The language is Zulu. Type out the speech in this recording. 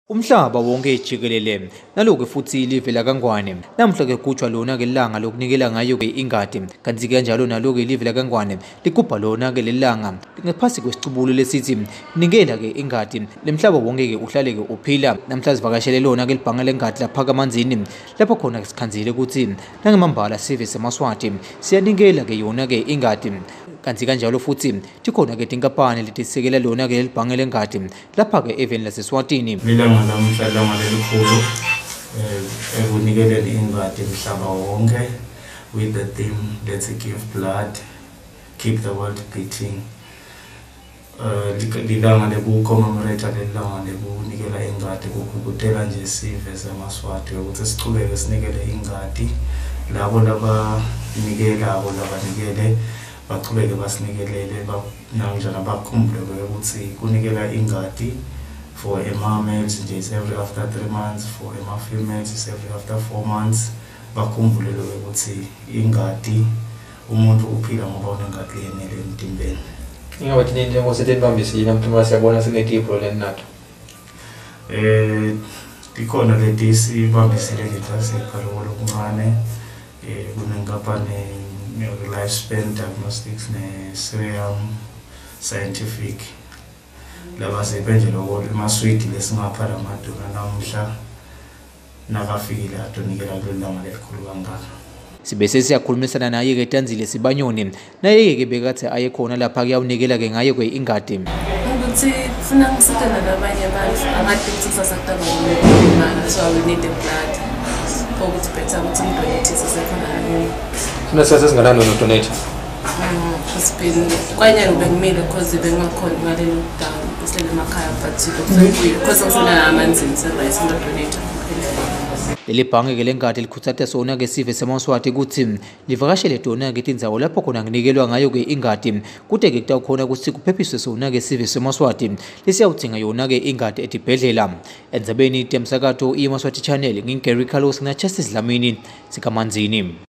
Umhlaba wonke jikelele naloku futhi ilive laKangwane namhla ke kugujwa lona ke ilanga lokunikela ngayo ke ingadi kanti kanjalo naloku ilive laKangwane ligubha lona ke lelanga ngaphasi kwesicubulo lesithi nikela ke ingadi lemhlaba wonke ke uhlale ke uphila namhla sivakashele lona ke libhanga lengadi lapha kamanzini lapho khona sikhanzile ukuthi nangemambala sive semaswati siyanikela ke yona ke ingadi kanti kanjalo futhi tikhona ke tinkampani letisekela lona ke libhange lengadi lapha ke even laseSwatini lilanga lamhla lelikhulu ekunikele ingadi emhlaba wonke with the theme let's give blood keep the world beating lilanga leku-commemorate lelanga lekunikela ingadi kugugudela nje sive semaswati ukuthi sichubeke sinikele ingadi labo labanikelako labanikele baqhubeke basinikelele nanjalo bakhumbule ukuthi kunikela ingadi for males nje is every after 3 months, for females is every after 4 months. Bakhumbule ukuthi ingadi umuntu uphila ngoba unengadi yenele emtimbeni. Ingabe thina njengosethe bambisile mthuma siyabona sinetipho lenato. Dikhona leti sibambisile ngeklasi ephakolo kuncane kunenkampani lifespan diagnostics ne-serum scientific laba sebenje lokho emaswidi lesingapha lamaduna namhla nakafikile atonikela kulelanga lelikhulu kangaka. Sibese siyakhulumisana naye ke Tanzile Sibanyoni naye ke bekathi aye khona lapha kuyawunikela ke ngayo ke ingadi ukuthi ufuna ngisitana nabanye abantu angadingi sasakutaba ngoba so we need the blood ukuthi better ukuthi ngidonate sasekhona nami funa sasingana no donate hospital kwanye ubengimile because bengakhona ngalelo dawo besele emakhaya but kuzokuya because ngisona amanzi ngisebenza ngidonate leli bhange ke lengadi likhuthatha sona ke sive semaswati ukuthi livakashele dona ke tindzawo lapho khona nginikelwa ngayo ke ingadi kude ke kutawukhona ukuthi kuphephiswe sona ke sive semaswati lesiyawudinga yona ke ingadi etibhedlela endzabeni temsakato iMaswati channel ngingGary Carlos na Justice Dlamini sikamanzini.